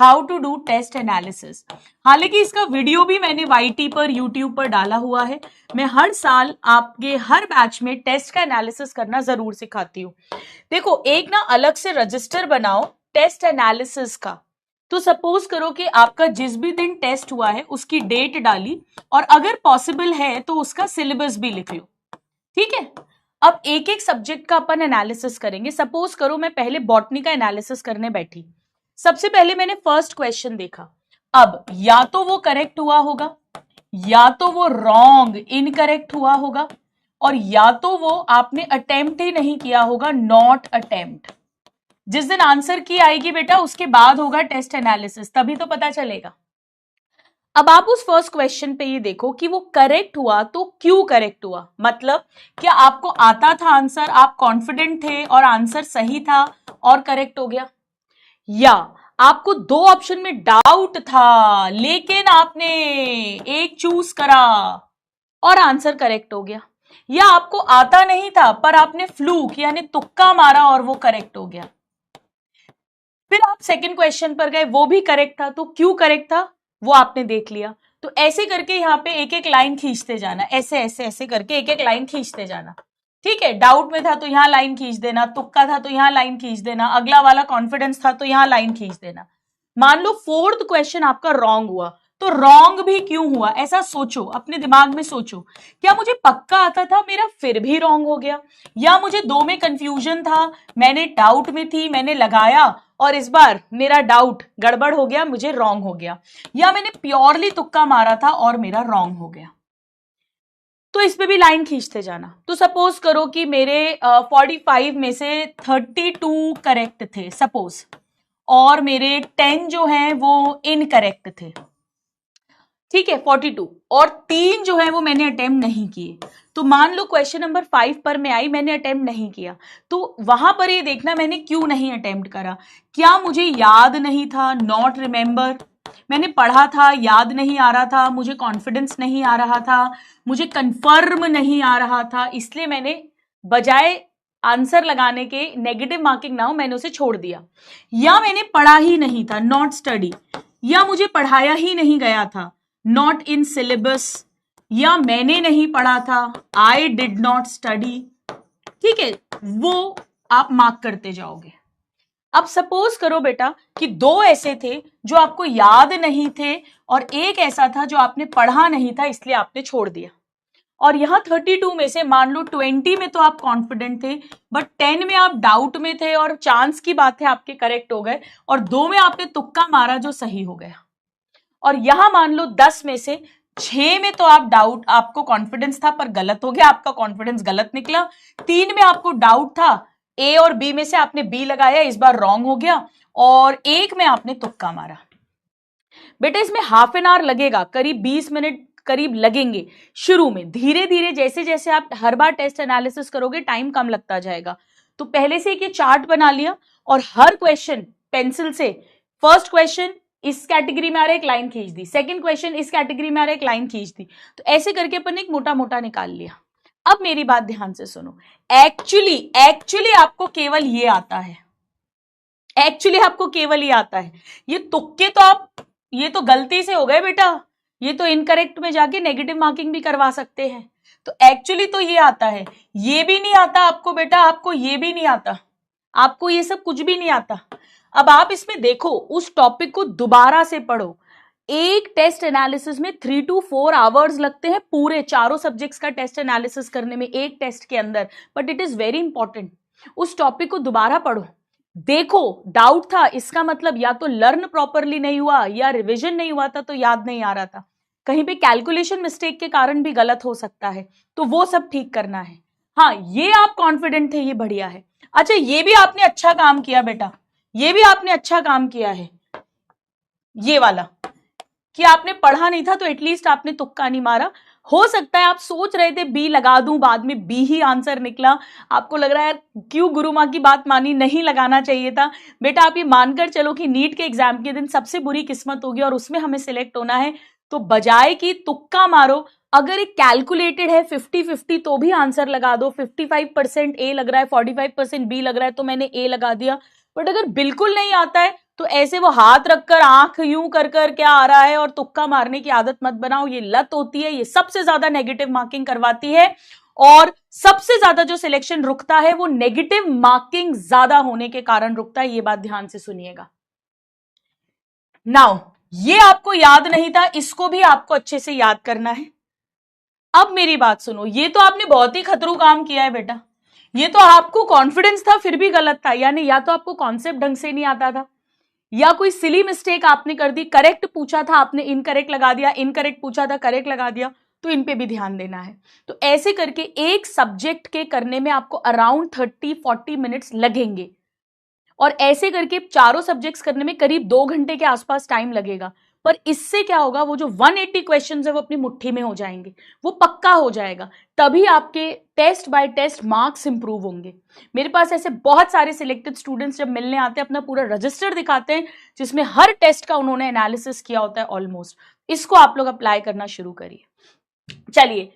How to do test analysis. हालांकि इसका video भी मैंने YT पर यूट्यूब पर डाला हुआ है। मैं हर साल आपके हर बैच में टेस्ट का एनालिसिस करना जरूर सिखाती हूँ। देखो, एक ना अलग से रजिस्टर बनाओ टेस्ट एनालिसिस का। तो सपोज करो कि आपका जिस भी दिन टेस्ट हुआ है उसकी डेट डाली, और अगर पॉसिबल है तो उसका सिलेबस भी लिख लो। ठीक है, अब एक एक सब्जेक्ट का अपन एनालिसिस करेंगे। सपोज करो मैं पहले बॉटनी का एनालिसिस करने बैठी। सबसे पहले मैंने फर्स्ट क्वेश्चन देखा। अब या तो वो करेक्ट हुआ होगा, या तो वो रॉन्ग इनकरेक्ट हुआ होगा, और या तो वो आपने अटेम्प्ट ही नहीं किया होगा, नॉट अटेम्प्ट। जिस दिन आंसर की आएगी बेटा उसके बाद होगा टेस्ट एनालिसिस, तभी तो पता चलेगा। अब आप उस फर्स्ट क्वेश्चन पे ये देखो कि वो करेक्ट हुआ तो क्यों करेक्ट हुआ। मतलब क्या आपको आता था आंसर, आप कॉन्फिडेंट थे और आंसर सही था और करेक्ट हो गया, या आपको दो ऑप्शन में डाउट था लेकिन आपने एक चूज करा और आंसर करेक्ट हो गया, या आपको आता नहीं था पर आपने फ्लूक यानी तुक्का मारा और वो करेक्ट हो गया। फिर आप सेकंड क्वेश्चन पर गए, वो भी करेक्ट था, तो क्यों करेक्ट था वो आपने देख लिया। तो ऐसे करके यहाँ पे एक एक लाइन खींचते जाना, ऐसे ऐसे ऐसे करके एक एक लाइन खींचते जाना। ठीक है, डाउट में था तो यहाँ लाइन खींच देना, तुक्का था तो यहाँ लाइन खींच देना, अगला वाला कॉन्फिडेंस था तो यहाँ लाइन खींच देना। मान लो फोर्थ क्वेश्चन आपका रॉन्ग हुआ, तो रॉन्ग भी क्यों हुआ ऐसा सोचो, अपने दिमाग में सोचो। क्या मुझे पक्का आता था मेरा फिर भी रॉन्ग हो गया, या मुझे दो में कंफ्यूजन था, मैंने डाउट में थी, मैंने लगाया और इस बार मेरा डाउट गड़बड़ हो गया, मुझे रॉन्ग हो गया, या मैंने प्योरली तुक्का मारा था और मेरा रॉन्ग हो गया। तो इस पे भी लाइन खींचते जाना। तो सपोज करो कि मेरे 45 में से 32 करेक्ट थे सपोज, और मेरे 10 जो हैं वो इनकरेक्ट थे। ठीक है, 42, और 3 जो है वो मैंने अटेम्प्ट नहीं किए। तो मान लो क्वेश्चन नंबर 5 पर मैं आई, मैंने अटेम्प्ट नहीं किया, तो वहां पर ये देखना मैंने क्यों नहीं अटेम्प्ट करा। क्या मुझे याद नहीं था, नॉट रिमेंबर, मैंने पढ़ा था याद नहीं आ रहा था, मुझे कॉन्फिडेंस नहीं आ रहा था, मुझे कंफर्म नहीं आ रहा था, इसलिए मैंने बजाय आंसर लगाने के नेगेटिव मार्किंग ना हो मैंने उसे छोड़ दिया, या मैंने पढ़ा ही नहीं था, नॉट स्टडी, या मुझे पढ़ाया ही नहीं गया था, नॉट इन सिलेबस, या मैंने नहीं पढ़ा था, आई डिड नॉट स्टडी। ठीक है, वो आप मार्क करते जाओगे। अब सपोज करो बेटा कि दो ऐसे थे जो आपको याद नहीं थे और एक ऐसा था जो आपने पढ़ा नहीं था इसलिए आपने छोड़ दिया। और यहां 32 में से मान लो 20 में तो आप कॉन्फिडेंट थे, बट 10 में आप डाउट में थे और चांस की बात है आपके करेक्ट हो गए, और 2 में आपने तुक्का मारा जो सही हो गया। और यहां मान लो 10 में से 6 में तो आप डाउट, आपको कॉन्फिडेंस था पर गलत हो गया, आपका कॉन्फिडेंस गलत निकला। 3 में आपको डाउट था, ए और बी में से आपने बी लगाया, इस बार रॉन्ग हो गया, और 1 में आपने तुक्का मारा। बेटा इसमें हाफ एन आवर लगेगा, करीब 20 मिनट करीब लगेंगे शुरू में। धीरे धीरे जैसे जैसे आप हर बार टेस्ट एनालिसिस करोगे टाइम कम लगता जाएगा। तो पहले से एक ये चार्ट बना लिया और हर क्वेश्चन पेंसिल से, फर्स्ट क्वेश्चन इस कैटेगरी में आ रहा है एक लाइन खींच दी, सेकंड क्वेश्चन इस कैटेगरी में आ रहा है एक लाइन खींच दी, तो ऐसे करके अपन एक मोटा मोटा निकाल लिया। अब मेरी बात ध्यान से सुनो, एक्चुअली आपको केवल ये आता है, एक्चुअली आपको केवल ये आता है। ये तुक्के तो आप, ये तो गलती से हो गए बेटा, ये तो इनकरेक्ट में जाके नेगेटिव मार्किंग भी करवा सकते हैं। तो एक्चुअली तो ये आता है, ये भी नहीं आता आपको बेटा, आपको ये भी नहीं आता, आपको ये सब कुछ भी नहीं आता। अब आप इसमें देखो, उस टॉपिक को दोबारा से पढ़ो। एक टेस्ट एनालिसिस में 3 to 4 आवर्स लगते हैं पूरे चारों सब्जेक्ट्स का टेस्ट एनालिसिस करने में एक टेस्ट के अंदर, but it is very important. उस टॉपिक को दोबारा पढ़ो, देखो डाउट था इसका मतलब या तो लर्न प्रॉपरली नहीं हुआ, या रिवीजन नहीं हुआ था तो याद नहीं आ रहा था, कहीं पे कैलकुलेशन मिस्टेक के कारण भी गलत हो सकता है, तो वो सब ठीक करना है। हाँ, ये आप कॉन्फिडेंट थे, ये बढ़िया है। अच्छा, ये भी आपने अच्छा काम किया बेटा, ये भी आपने अच्छा काम किया है, ये वाला कि आपने पढ़ा नहीं था तो एटलीस्ट आपने तुक्का नहीं मारा। हो सकता है आप सोच रहे थे बी लगा दूं, बाद में बी ही आंसर निकला, आपको लग रहा है क्यों गुरु माँ की बात मानी, नहीं लगाना चाहिए था। बेटा आप ये मानकर चलो कि नीट के एग्जाम के दिन सबसे बुरी किस्मत होगी और उसमें हमें सिलेक्ट होना है, तो बजाय कि तुक्का मारो, अगर एक कैलकुलेटेड है 50-50 तो भी आंसर लगा दो। 55% ए लग रहा है, 45% बी लग रहा है, तो मैंने ए लगा दिया। बट अगर बिल्कुल नहीं आता है तो ऐसे वो हाथ रखकर आंख यूं कर कर क्या आ रहा है और तुक्का मारने की आदत मत बनाओ, ये लत होती है, ये सबसे ज्यादा नेगेटिव मार्किंग करवाती है। और सबसे ज्यादा जो सिलेक्शन रुकता है वो नेगेटिव मार्किंग ज्यादा होने के कारण रुकता है, ये बात ध्यान से सुनिएगा। नाउ ये आपको याद नहीं था, इसको भी आपको अच्छे से याद करना है। अब मेरी बात सुनो, ये तो आपने बहुत ही खतरू काम किया है बेटा, ये तो आपको कॉन्फिडेंस था फिर भी गलत था, यानी या तो आपको कॉन्सेप्ट ढंग से नहीं आता था, या कोई सिली मिस्टेक आपने कर दी, करेक्ट पूछा था आपने इनकरेक्ट लगा दिया, इनकरेक्ट पूछा था करेक्ट लगा दिया, तो इन पे भी ध्यान देना है। तो ऐसे करके एक सब्जेक्ट के करने में आपको अराउंड 30-40 मिनट्स लगेंगे, और ऐसे करके चारों सब्जेक्ट्स करने में करीब 2 घंटे के आसपास टाइम लगेगा। पर इससे क्या होगा, वो जो 180 क्वेश्चंस है वो अपनी मुट्ठी में हो जाएंगे, वो पक्का हो जाएगा, तभी आपके test by test marks improve होंगे। मेरे पास ऐसे बहुत सारे सिलेक्टेड स्टूडेंट्स जब मिलने आते हैं, अपना पूरा रजिस्टर दिखाते हैं जिसमें हर टेस्ट का उन्होंने एनालिसिस किया होता है ऑलमोस्ट। इसको आप लोग अप्लाई करना शुरू करिए। चलिए